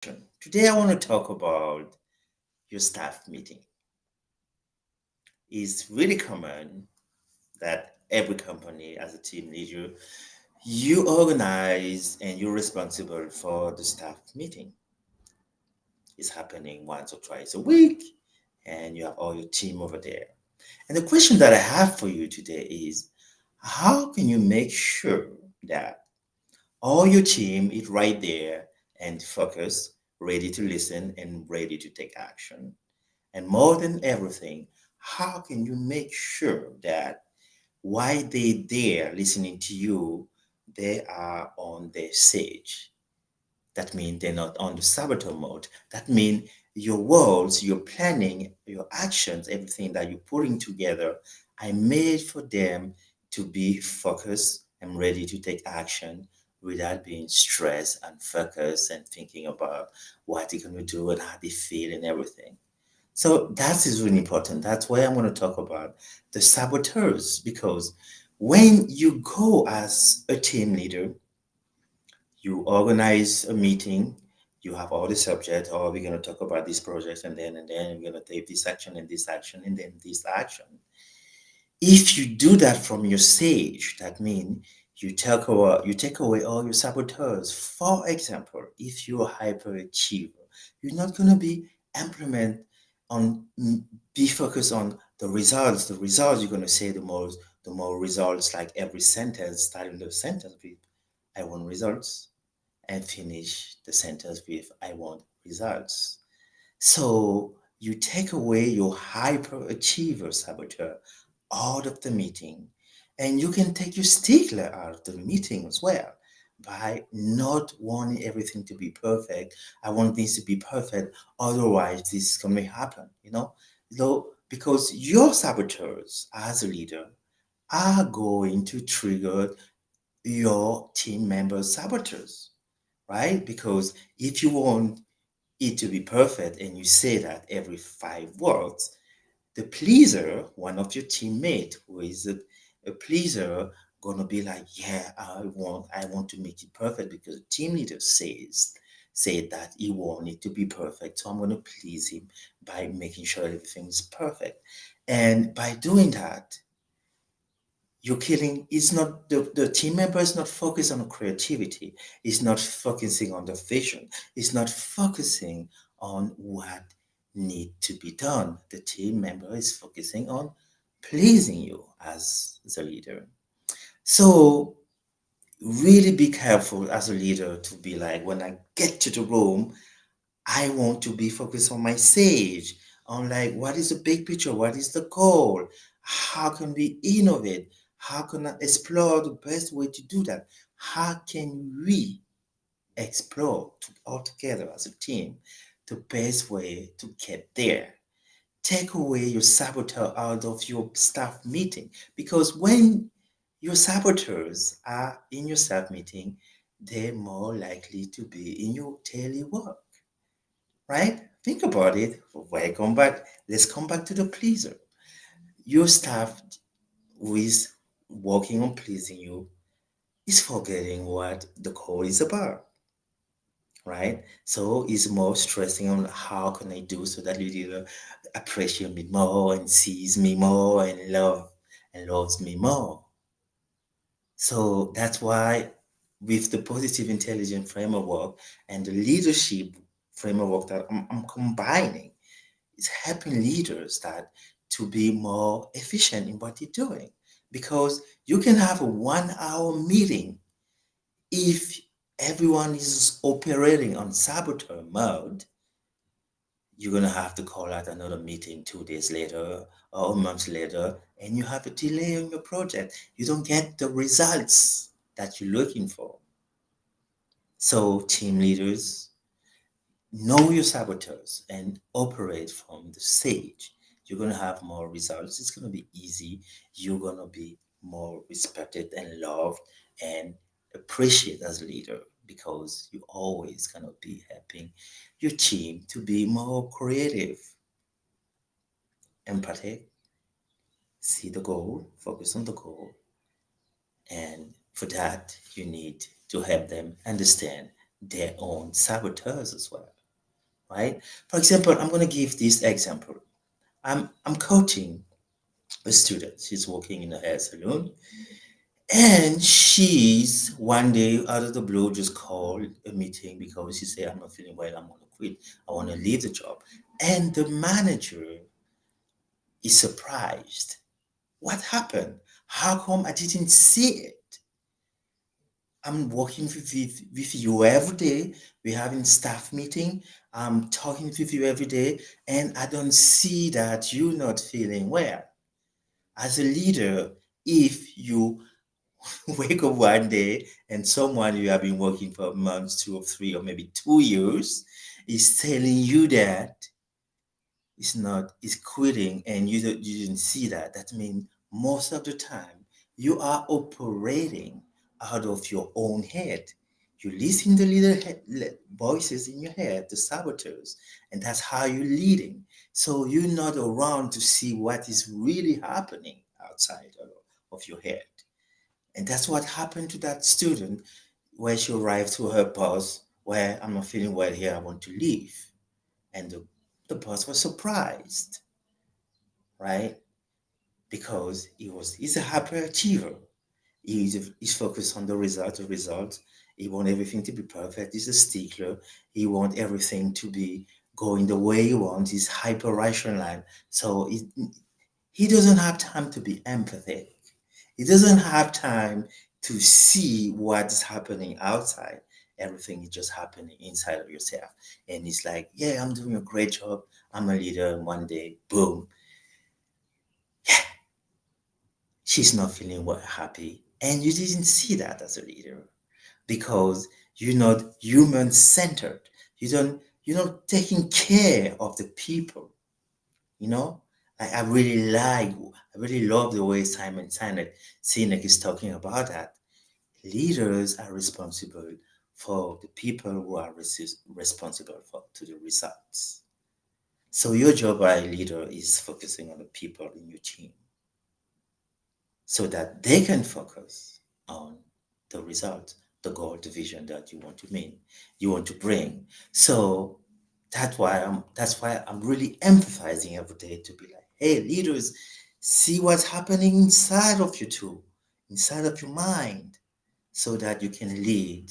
Today, I want to talk about your staff meeting. It's really common that every company, as a team leader, you organize and you're responsible for the staff meeting. It's happening once or twice a week, and you have all your team over there. And the question that I have for you today is how can you make sure that all your team is right there and focused, ready to listen and ready to take action? And more than everything, how can you make sure that while they there listening to you, they are on their stage? That means they're not on the saboteur mode. That means your words, your planning, your actions, everything that you're putting together, I made for them to be focused and ready to take action without being stressed and focused and thinking about what they're going to do and how they feel and everything. So that is really important. That's why I'm going to talk about the saboteurs because when you go as a team leader, you organize a meeting, you have all the subjects, oh, we're going to talk about these projects and then we're going to take this action and this action and then this action. If you do that from your stage, that means you take away all your saboteurs. For example, if you're a hyperachiever, you're not going to be implement on be focused on the results. The results you're going to say the more results, like every sentence, starting the sentence with I want results and finish the sentence with I want results. So you take away your hyperachiever saboteur out of the meeting, and you can take your stickler out of the meeting as well by not wanting everything to be perfect. I want things to be perfect, otherwise, this is going to happen. Though, because your saboteurs as a leader are going to trigger your team members' saboteurs, right? Because if you want it to be perfect and you say that every 5 words, the pleaser, one of your teammates who is a pleaser, gonna be like, yeah, I want to make it perfect because the team leader said that he want it to be perfect. So I'm gonna please him by making sure everything is perfect. And by doing that, you're killing it's not the team member is not focused on creativity, is not focusing on the vision, is not focusing on what need to be done. The team member is focusing on pleasing you as the leader. So really be careful as a leader to be like, when I get to the room, I want to be focused on my stage, on like what is the big picture, what is the goal, how can we innovate, how can I explore the best way to do that, how can we explore all together as a team the best way to get there. Take away your saboteur out of your staff meeting because when your saboteurs are in your staff meeting, they're more likely to be in your daily work, right? Think about it. Welcome back. Let's come back to the pleaser. Your staff who is working on pleasing you is forgetting what the call is about, right? So it's more stressing on how can I do so that leader appreciate me more and sees me more and loves me more. So that's why with the positive intelligence framework and the leadership framework that I'm combining, it's helping leaders that to be more efficient in what they're doing. Because you can have a 1 hour meeting if everyone is operating on saboteur mode. You're gonna have to call out another meeting 2 days later or a month later, and you have a delay on your project. You don't get the results that you're looking for. So, team leaders, know your saboteurs and operate from the stage. You're going to have more results. It's going to be easy. You're going to be more respected and loved and appreciated as a leader because you're always going to be helping your team to be more creative, empathic, see the goal, focus on the goal. And for that, you need to help them understand their own saboteurs as well, right? For example, I'm going to give this example. I'm coaching a student. She's working in a hair salon, and she's one day out of the blue just called a meeting because she said, "I'm not feeling well. I'm going to quit. I want to leave the job." And the manager is surprised. What happened? How come I didn't see it? I'm working with you every day. We're having staff meeting. I'm talking with you every day, and I don't see that you're not feeling well. As a leader, if you wake up one day and someone you have been working for months, 2 or 3, or maybe 2 years is telling you that it's not, it's quitting, and you didn't see that, that means most of the time you are operating out of your own head. You listen to little voices in your head, the saboteurs, and that's how you're leading. So you're not around to see what is really happening outside of your head. And that's what happened to that student where she arrived to her boss, where I'm not feeling well here, I want to leave. And the boss was surprised, right? Because he's a hyperachiever. He's focused on the result. He wants everything to be perfect. He's a stickler. He wants everything to be going the way he wants. He's hyper rational. So he doesn't have time to be empathetic. He doesn't have time to see what's happening outside. Everything is just happening inside of yourself. And it's like, yeah, I'm doing a great job. I'm a leader. And one day, boom, she's not feeling well, happy. And you didn't see that as a leader because you're not human centered. You're not taking care of the people, you know? I really love the way Simon Sinek is talking about that. Leaders are responsible for the people who are responsible for to the results. So your job as a leader is focusing on the people in your team so that they can focus on the result, the goal, the vision that you want to bring. So that's why I'm really emphasizing every day to be like, hey, leaders, see what's happening inside of you too, inside of your mind, so that you can lead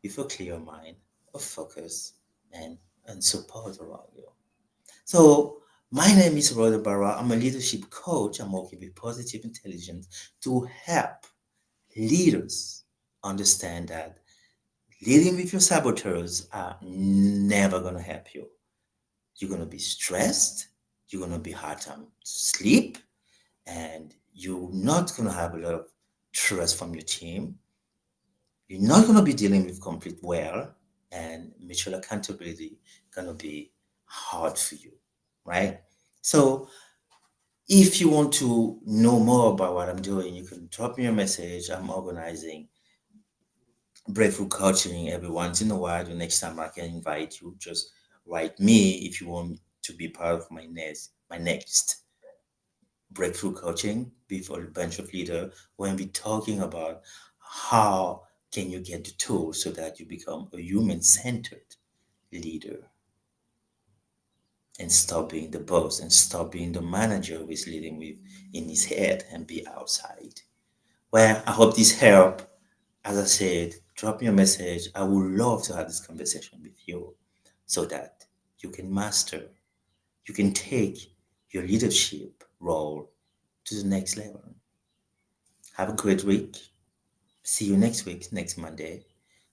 with a clear mind, a focus, and support around you. So, my name is Rhoda Barra. I'm a leadership coach. I'm working with positive intelligence to help leaders understand that leading with your saboteurs are never going to help you. You're going to be stressed, you're going to be hard time to sleep, and you're not going to have a lot of trust from your team. You're not going to be dealing with conflict well, and mutual accountability going to be hard for you, right? So, if you want to know more about what I'm doing, you can drop me a message. I'm organizing breakthrough coaching every once in a while. The next time I can invite you, just write me if you want to be part of my next breakthrough coaching with a bunch of leaders when we're talking about how can you get the tools so that you become a human-centered leader and stop being the boss and stop being the manager who is leading with in his head and be outside. Well, I hope this helped. As I said, drop me a message. I would love to have this conversation with you so that you can master, you can take your leadership role to the next level. Have a great week. See you next week, next Monday,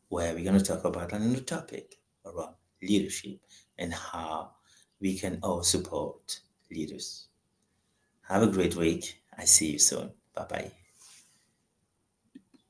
where we're going to talk about another topic around leadership and how we can all support leaders. Have a great week. I see you soon. Bye bye.